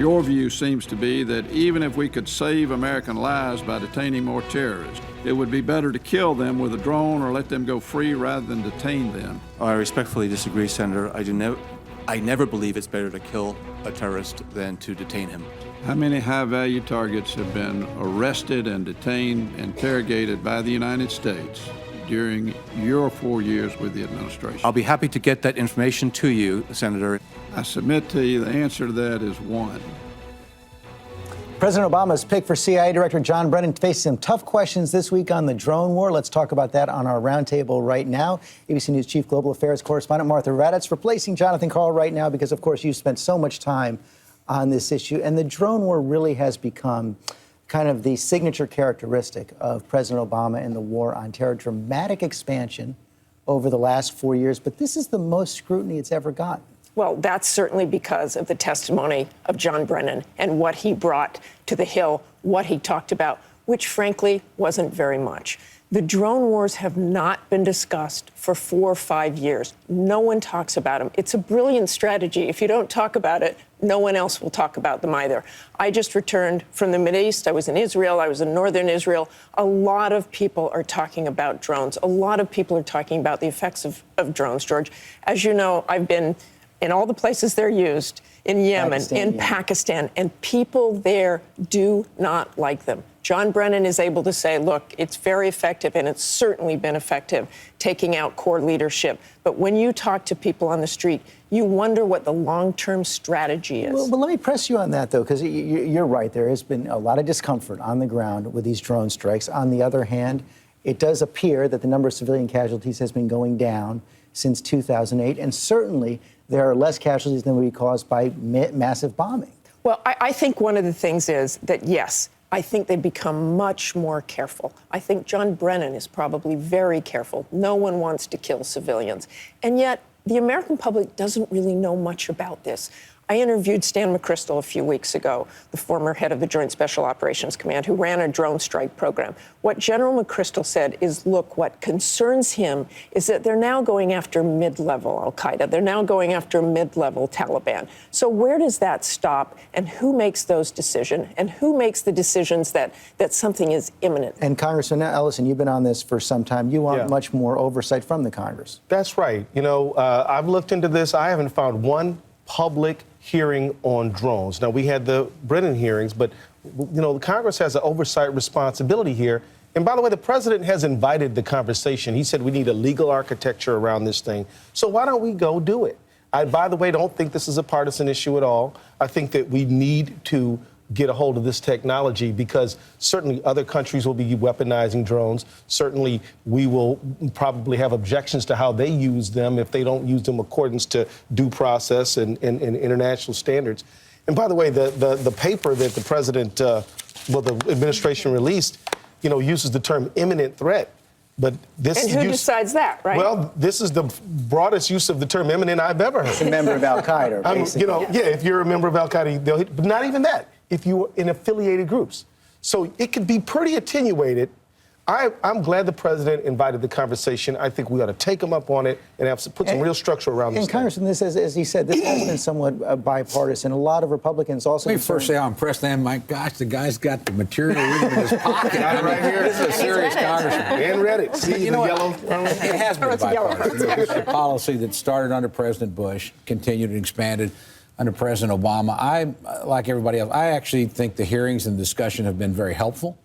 Your view seems to be that even if we could save American lives by detaining more terrorists, it would be better to kill them with a drone or let them go free rather than detain them. I respectfully disagree, Senator. I never believe it's better to kill a terrorist than to detain him. How many high-value targets have been arrested and detained, interrogated by the United States during your 4 years with the administration? I'll be happy to get that information to you, Senator. I submit to you the answer to that is 1. President Obama's pick for CIA Director John Brennan faced some tough questions this week on the drone war. Let's talk about that on our roundtable right now. ABC News Chief Global Affairs Correspondent Martha Raddatz replacing Jonathan Karl right now because, of course, you spent so much time on this issue. And the drone war really has become kind of the signature characteristic of President Obama and the war on terror. Dramatic expansion over the last 4 years. But this is the most scrutiny it's ever gotten. Well, that's certainly because of the testimony of John Brennan and what he brought to the Hill, what he talked about, which frankly wasn't very much. The drone wars have not been discussed for 4 or 5 years. No one talks about them. It's a brilliant strategy. If you don't talk about it, no one else will talk about them either. I just returned from the Mideast. I was in Israel. I was in northern Israel. A lot of people are talking about drones. A lot of people are talking about the effects of drones, George. As you know, I've been in all the places they're used, in Yemen, Pakistan, and people there do not like them. John Brennan is able to say, look, it's very effective, and it's certainly been effective taking out core leadership. But when you talk to people on the street, you wonder what the long-term strategy is. Well, let me press you on that, though, because you're right. There has been a lot of discomfort on the ground with these drone strikes. On the other hand, it does appear that the number of civilian casualties has been going down since 2008, and certainly there are less casualties than would be caused by massive bombing. Well, I think one of the things is that, yes, I think they've become much more careful. I think John Brennan is probably very careful. No one wants to kill civilians. And yet, the American public doesn't really know much about this. I interviewed Stan McChrystal a few weeks ago, the former head of the Joint Special Operations Command, who ran a drone strike program. What General McChrystal said is, look, what concerns him is that they're now going after mid-level al-Qaeda. They're now going after mid-level Taliban. So where does that stop, and who makes those decisions, and who makes the decisions that something is imminent? And Congressman Ellison, you've been on this for some time. You want much more oversight from the Congress. That's right. You know, I've looked into this. I haven't found one public hearing on drones. Now, we had the Brennan hearings, but, you know, the Congress has an oversight responsibility here. And by the way, the president has invited the conversation. He said we need a legal architecture around this thing. So why don't we go do it? I, by the way, don't think this is a partisan issue at all. I think that we need to get a hold of this technology because certainly other countries will be weaponizing drones. Certainly we will probably have objections to how they use them if they don't use them according to due process and international standards. And by the way, the paper that the president, the administration released, you know, uses the term imminent threat. But this and who decides that, right? Well, this is the broadest use of the term imminent I've ever heard. It's a member of al-Qaeda, basically. You know, if you're a member of al-Qaeda, but not even that. If you were in affiliated groups. So it could be pretty attenuated. I'm glad the president invited the conversation. I think we ought to take him up on it and have to put some real structure around this. And Congressman, this, as he said, this has been somewhat bipartisan. A lot of Republicans also. Let me first say how impressed I am. My gosh, the guy's got the material in his pocket. Right here. This is a serious congressman. And read it. See you the know yellow? It has been bipartisan. It's a policy that started under President Bush, continued and expanded under President Obama. I, like everybody else, I actually think the hearings and discussion have been very helpful.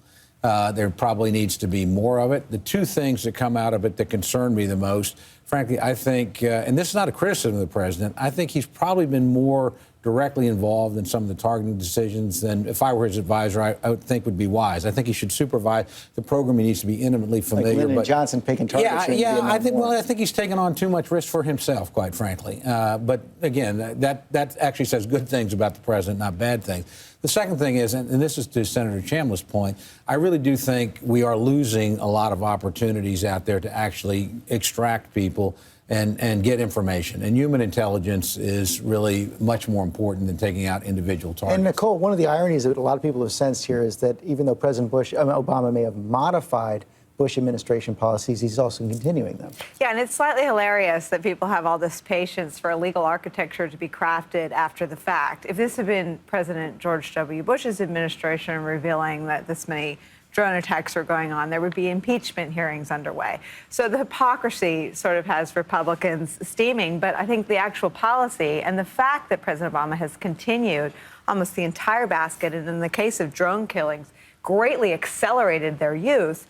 There probably needs to be more of it. The two things that come out of it that concern me the most, frankly, I think, and this is not a criticism of the president, I think he's probably been more directly involved in some of the targeting decisions than, if I were his advisor, I would think would be wise. I think he should supervise the program. He needs to be intimately familiar. Like Lyndon Johnson picking targets. Yeah, I think he's taken on too much risk for himself, quite frankly. But again, that actually says good things about the president, not bad things. The second thing is, and this is to Senator Chambliss' point, I really do think we are losing a lot of opportunities out there to actually extract people and get information. And human intelligence is really much more important than taking out individual targets. And Nicolle, one of the ironies that a lot of people have sensed here is that even though President Obama may have modified Bush administration policies, he's also continuing them. Yeah, and it's slightly hilarious that people have all this patience for a legal architecture to be crafted after the fact. If this had been President George W. Bush's administration revealing that this many drone attacks were going on, there would be impeachment hearings underway. So the hypocrisy sort of has Republicans steaming, but I think the actual policy and the fact that President Obama has continued almost the entire basket, and in the case of drone killings, greatly accelerated their use,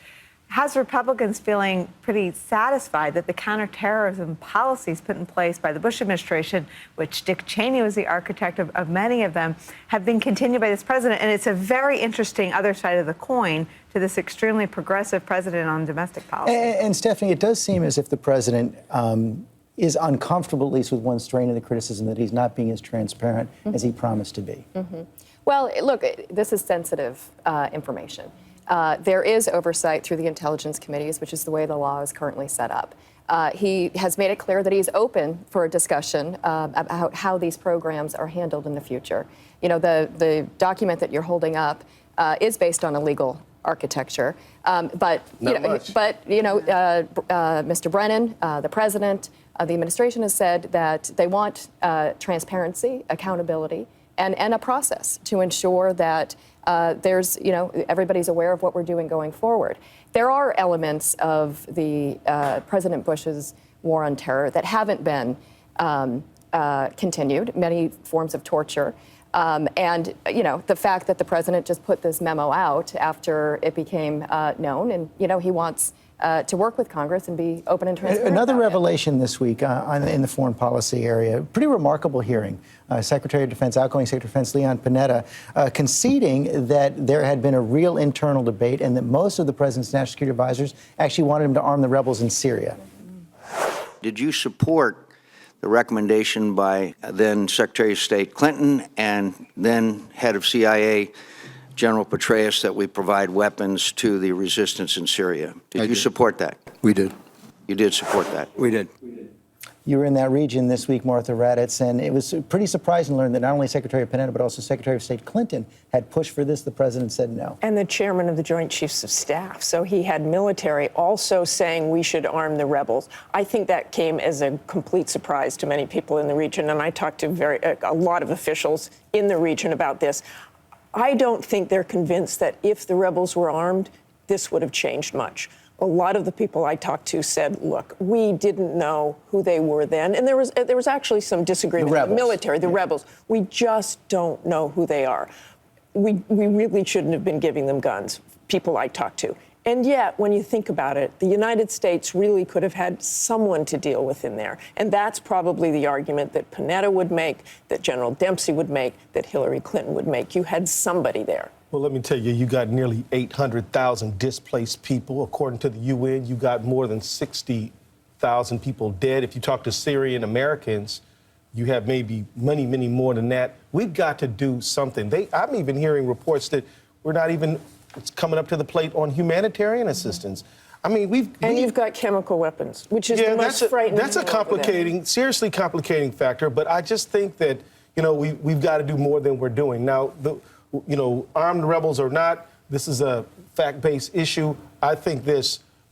has Republicans feeling pretty satisfied that the counterterrorism policies put in place by the Bush administration, which Dick Cheney was the architect of many of them, have been continued by this president. And it's a very interesting other side of the coin to this extremely progressive president on domestic policy. And Stephanie, it does seem as if the president is uncomfortable, at least with one strain of the criticism, that he's not being as transparent as he promised to be. Well, look, this is sensitive information. There is oversight through the intelligence committees, which is the way the law is currently set up. He has made it clear that he's open for a discussion about how these programs are handled in the future. You know, the document that you're holding up is based on a legal architecture, but Mr. Brennan, the president, the administration has said that they want transparency, accountability, and a process to ensure that there's, everybody's aware of what we're doing going forward. There are elements of the President Bush's war on terror that haven't been continued, many forms of torture. And, the fact that the president just put this memo out after it became known, and, he wants to work with Congress and be open and transparent. Another revelation this week in the foreign policy area, pretty remarkable hearing. Secretary of Defense, outgoing Secretary of Defense Leon Panetta, conceding that there had been a real internal debate and that most of the president's national security advisors actually wanted him to arm the rebels in Syria. Did you support the recommendation by then Secretary of State Clinton and then head of CIA General Petraeus that we provide weapons to the resistance in Syria? Did you support that? We did. You did support that? We did. You were in that region this week, Martha Raddatz, and it was pretty surprising to learn that not only Secretary of Panetta, but also Secretary of State Clinton had pushed for this. The president said no. And the chairman of the Joint Chiefs of Staff. So he had military also saying we should arm the rebels. I think that came as a complete surprise to many people in the region, and I talked to a lot of officials in the region about this. I don't think they're convinced that if the rebels were armed, this would have changed much. A lot of the people I talked to said, look, we didn't know who they were then. And there was actually some disagreement. The military, the rebels. We just don't know who they are. We really shouldn't have been giving them guns, people I talked to. And yet, when you think about it, the United States really could have had someone to deal with in there. And that's probably the argument that Panetta would make, that General Dempsey would make, that Hillary Clinton would make. You had somebody there. Well, let me tell you, you got nearly 800,000 displaced people. According to the UN, you got more than 60,000 people dead. If you talk to Syrian Americans, you have maybe many, many more than that. We've got to do something. I'm even hearing reports that we're not even coming up to the plate on humanitarian assistance. I mean, you've got chemical weapons, which is the most frightening. That's a seriously complicating factor. But I just think that, we've got to do more than we're doing. Now, armed rebels or not, this is a fact-based issue. I think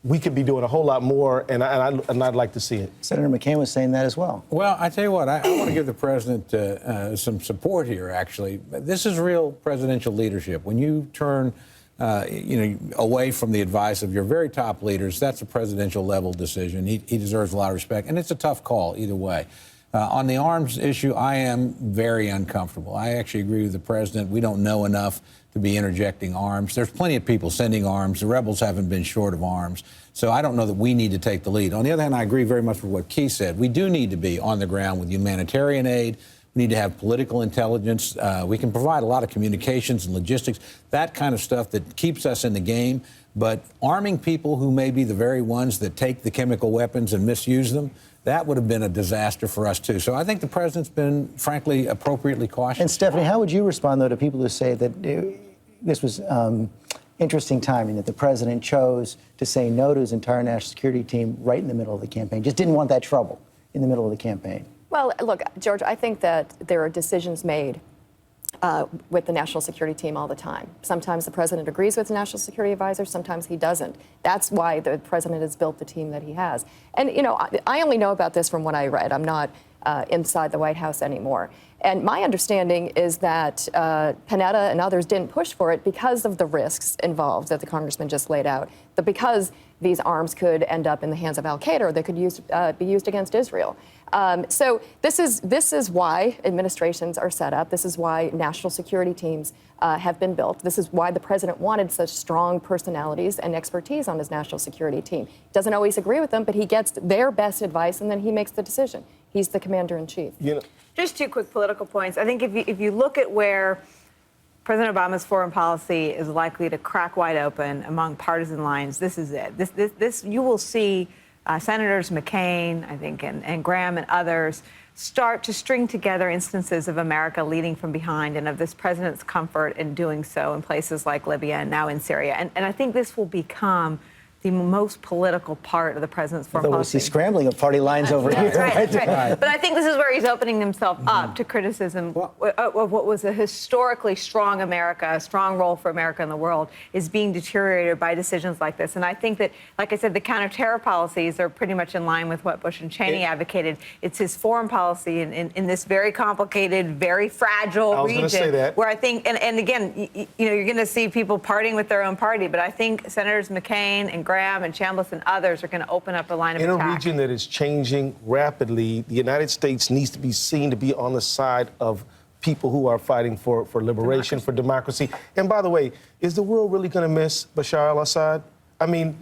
we could be doing a whole lot more, and I'd like to see it. Senator McCain was saying that as well. Well, I tell you what, I want to give the president some support here, actually. This is real presidential leadership. When you turn away from the advice of your very top leaders, that's a presidential level decision. He deserves a lot of respect, and it's a tough call either way. On the arms issue, I am very uncomfortable. I actually agree with the president. We don't know enough to be interjecting arms. There's plenty of people sending arms. The rebels haven't been short of arms. So I don't know that we need to take the lead. On the other hand, I agree very much with what Keith said. We do need to be on the ground with humanitarian aid. We need to have political intelligence. We can provide a lot of communications and logistics, that kind of stuff that keeps us in the game. But arming people who may be the very ones that take the chemical weapons and misuse them, that would have been a disaster for us, too. So I think the president's been, frankly, appropriately cautious. And, Stephanie, how would you respond, though, to people who say that this was interesting timing, that the president chose to say no to his entire national security team right in the middle of the campaign, just didn't want that trouble in the middle of the campaign? Well, look, George, I think that there are decisions made with the national security team all the time. Sometimes the president agrees with the national security advisor, sometimes he doesn't. That's why the president has built the team that he has. And, you know, I only know about this from what I read. I'm not inside the White House anymore. And my understanding is that Panetta and others didn't push for it because of the risks involved that the congressman just laid out, that because these arms could end up in the hands of al-Qaeda or they could be used against Israel. So this is why administrations are set up. This is why national security teams have been built. This is why the president wanted such strong personalities and expertise on his national security team. Doesn't always agree with them, but he gets their best advice and then he makes the decision. He's the commander-in-chief. You know, Just 2 quick political points. I think if you look at where President Obama's foreign policy is likely to crack wide open among partisan lines, this is it. This you will see Senators McCain, I think, and Graham and others start to string together instances of America leading from behind and of this president's comfort in doing so in places like Libya and now in Syria. And I think this will become the most political part of the president's foreign Although policy. we see scrambling of party lines over here. Right. But I think this is where he's opening himself up to criticism of what was a historically strong America, a strong role for America in the world, is being deteriorated by decisions like this. And I think that, like I said, the counterterror policies are pretty much in line with what Bush and Cheney advocated. It's his foreign policy in this very complicated, very fragile region. Say that. Where I think, and again, you know, you're going to see people partying with their own party, but I think Senators McCain and Graham and Chambliss and others are going to open up a line of attack. In a region that is changing rapidly, the United States needs to be seen to be on the side of people who are fighting for liberation, for democracy. And by the way, is the world really going to miss Bashar al-Assad? I mean,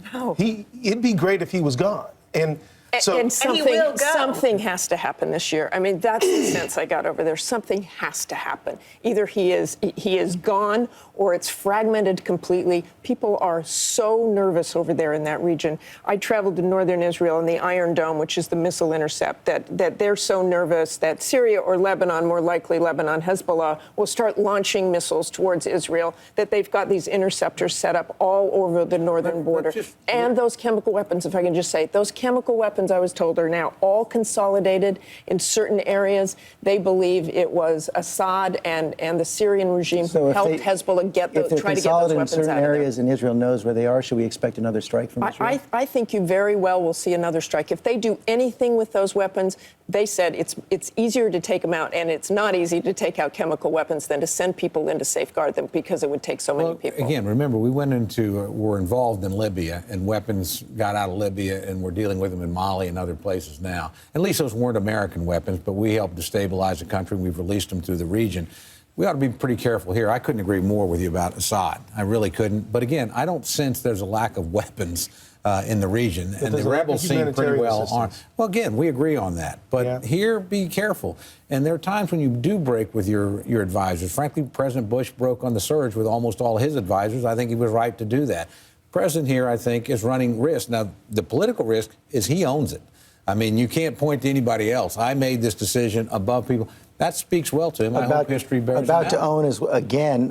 it'd be great if he was gone. And something has to happen this year. I mean, that's the sense I got over there. Something has to happen. Either he is gone or it's fragmented completely. People are so nervous over there in that region. I traveled to northern Israel in the Iron Dome, which is the missile intercept, that they're so nervous that Syria or Lebanon, more likely Lebanon, Hezbollah, will start launching missiles towards Israel, that they've got these interceptors set up all over the northern border. And those chemical weapons, if I can just say, those chemical weapons, I was told, are now all consolidated in certain areas. They believe it was Assad and the Syrian regime who helped Hezbollah try to get those weapons out of there. If they're consolidated in certain areas and Israel knows where they are, should we expect another strike from Israel? I think you very well will see another strike. If they do anything with those weapons, they said it's easier to take them out, and it's not easy to take out chemical weapons than to send people in to safeguard them because it would take so many people. Again, remember, we were involved in Libya, and weapons got out of Libya, and we're dealing with them in Mali and other places now. At least those weren't American weapons, but we helped destabilize the country. We've released them through the region. We ought to be pretty careful here. I couldn't agree more with you about Assad. I really couldn't. But again, I don't sense there's a lack of weapons in the region, and the rebels seem pretty well armed. Well, again, we agree on that. But here, be careful. And there are times when you do break with your advisors. Frankly, President Bush broke on the surge with almost all his advisors. I think he was right to do that. President here, I think, is running risk. Now, the political risk is he owns it. I mean, you can't point to anybody else. I made this decision above people. That speaks well to him. I hope history bears about him to own is, again,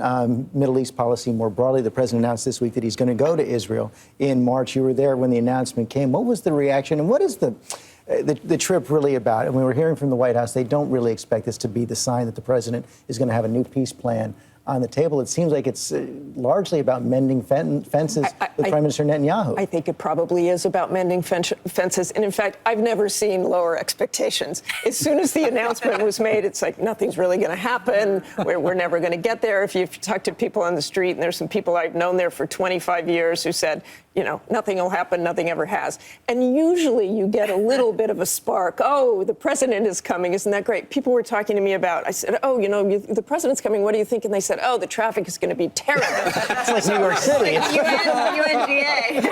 Middle East policy more broadly. The president announced this week that he's going to go to Israel in March. You were there when the announcement came. What was the reaction, and what is the trip really about? And we were hearing from the White House, they don't really expect this to be the sign that the president is going to have a new peace plan on the table. It seems like it's largely about mending fences with Prime Minister Netanyahu. I think it probably is about mending fences. And in fact, I've never seen lower expectations. As soon as the announcement was made, it's like nothing's really going to happen. We're never going to get there. If you talk to people on the street, and there's some people I've known there for 25 years who said, you know, nothing will happen, nothing ever has. And usually you get a little bit of a spark. Oh, the president is coming. Isn't that great? People were talking to me about, I said, oh, you know, the president's coming. What do you think? And they said, oh, the traffic is going to be terrible. It's like New York City. UNGA.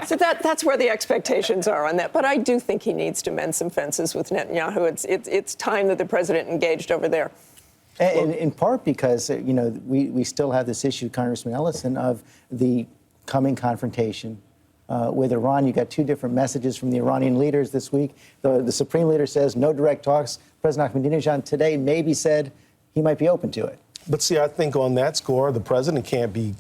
So that's where the expectations are on that. But I do think he needs to mend some fences with Netanyahu. It's time that the president engaged over there. And in part because, you know, we still have this issue, Congressman Ellison, of the coming confrontation with Iran. You got two different messages from the Iranian leaders this week. The supreme leader says no direct talks. President Ahmadinejad today maybe said he might be open to it. But see, I think on that score, the president can't be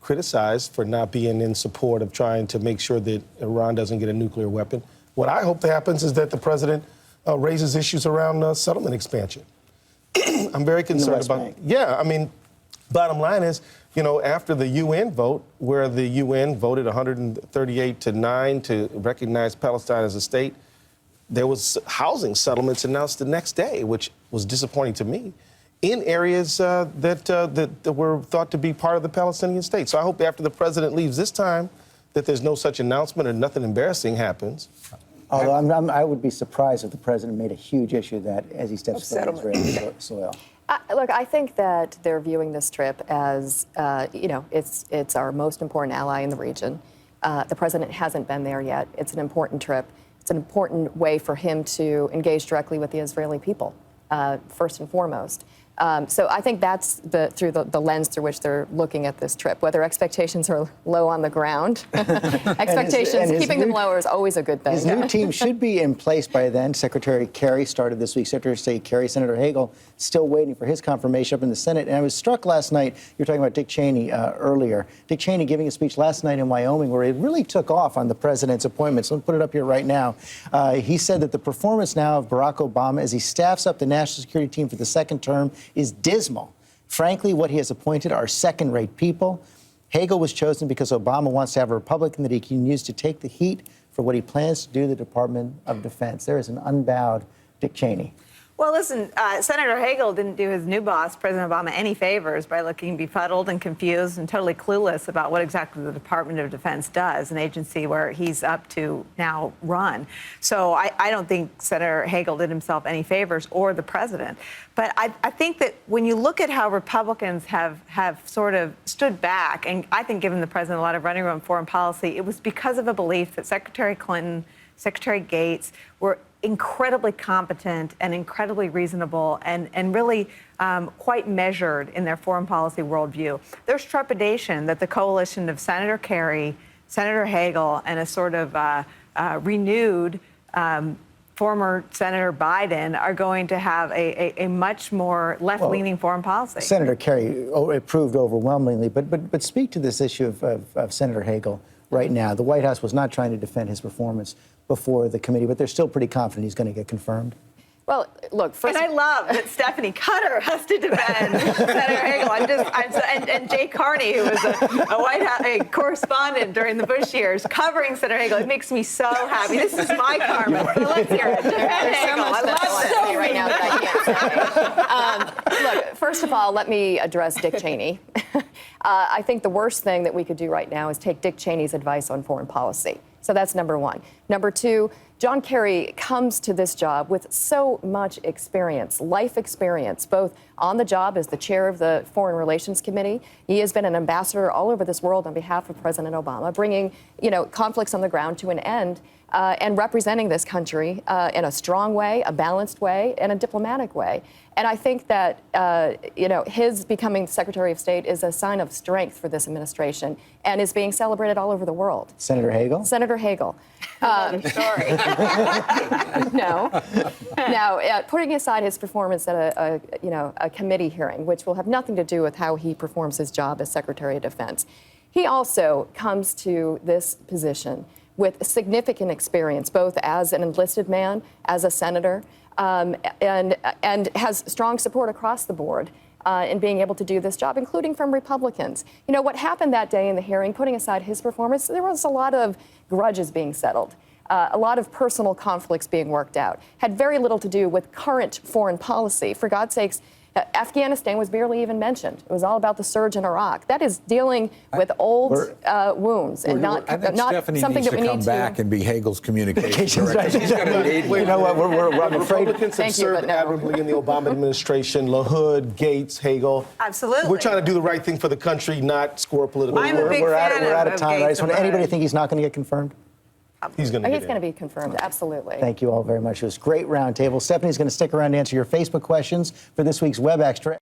criticized for not being in support of trying to make sure that Iran doesn't get a nuclear weapon. What I hope happens is that the president raises issues around settlement expansion. I'm very concerned West about. Bank. Yeah, I mean, bottom line is, after the UN vote, where the UN voted 138 to 9 to recognize Palestine as a state, there was housing settlements announced the next day, which was disappointing to me, in areas that were thought to be part of the Palestinian state. So I hope after the president leaves this time that there's no such announcement or nothing embarrassing happens. Although I would be surprised if the president made a huge issue of that as he steps foot on Israeli soil. Look, I think that they're viewing this trip as, it's our most important ally in the region. The president hasn't been there yet. It's an important trip. It's an important way for him to engage directly with the Israeli people, first and foremost. So I think that's through the lens through which they're looking at this trip. Whether expectations are low on the ground, keeping them lower is always a good thing. His new team should be in place by then. Secretary Kerry started this week. Secretary of State Kerry, Senator Hagel, still waiting for his confirmation up in the Senate. And I was struck last night, you were talking about Dick Cheney earlier. Dick Cheney giving a speech last night in Wyoming where he really took off on the president's appointments. Let me put it up here right now. He said that the performance now of Barack Obama as he staffs up the national security team for the second term is dismal. Frankly, what he has appointed are second-rate people. Hagel was chosen because Obama wants to have a Republican that he can use to take the heat for what he plans to do to the Department of Defense. There is an unbowed Dick Cheney. Well, listen, Senator Hagel didn't do his new boss, President Obama, any favors by looking befuddled and confused and totally clueless about what exactly the Department of Defense does, an agency where he's up to now run. So I don't think Senator Hagel did himself any favors or the president. But I think that when you look at how Republicans have sort of stood back, and I think given the president a lot of running room foreign policy, it was because of a belief that Secretary Clinton, Secretary Gates were incredibly competent and incredibly reasonable and really quite measured in their foreign policy worldview. There's trepidation that the coalition of Senator Kerry, Senator Hagel, and a sort of renewed former Senator Biden are going to have a much more left-leaning foreign policy. Senator Kerry approved overwhelmingly, but speak to this issue of Senator Hagel right now. The White House was not trying to defend his performance before the committee, but they're still pretty confident he's going to get confirmed. Well, look, first... And I love that Stephanie Cutter has to defend Senator Hagel. And Jay Carney, who was a White House correspondent during the Bush years, covering Senator Hagel. It makes me so happy. This is my karma. So let's hear it. Defend Hagel. I love that right now that I can't say. Look, first of all, let me address Dick Cheney. I think the worst thing that we could do right now is take Dick Cheney's advice on foreign policy. So that's number one. Number two, John Kerry comes to this job with so much experience, life experience, both on the job as the chair of the Foreign Relations Committee. He has been an ambassador all over this world on behalf of President Obama, bringing, conflicts on the ground to an end and representing this country in a strong way, a balanced way, and a diplomatic way. And I think that, his becoming Secretary of State is a sign of strength for this administration and is being celebrated all over the world. Senator Hagel? Senator Hagel. Sorry. No. Now, putting aside his performance at a committee hearing, which will have nothing to do with how he performs his job as Secretary of Defense, he also comes to this position with significant experience, both as an enlisted man, as a senator, and has strong support across the board in being able to do this job, including from Republicans. What happened that day in the hearing, putting aside his performance, there was a lot of grudges being settled, a lot of personal conflicts being worked out, had very little to do with current foreign policy. For God's sakes, Afghanistan was barely even mentioned. It was all about the surge in Iraq. That is dealing with old wounds and not Stephanie something needs that we to come need back and be Hagel's communication director. She's going to need You know what? I'm afraid. Republicans have Thank you, served but no. admirably in the Obama administration. LaHood, Gates, Hagel. Absolutely. We're trying to do the right thing for the country, not score a political. I'm a big We're fan out of of time. I just want Gates and anybody Brennan. think he's not going to get confirmed? He's going to be confirmed, absolutely. Thank you all very much. It was a great roundtable. Stephanie's going to stick around to answer your Facebook questions for this week's Web Extra.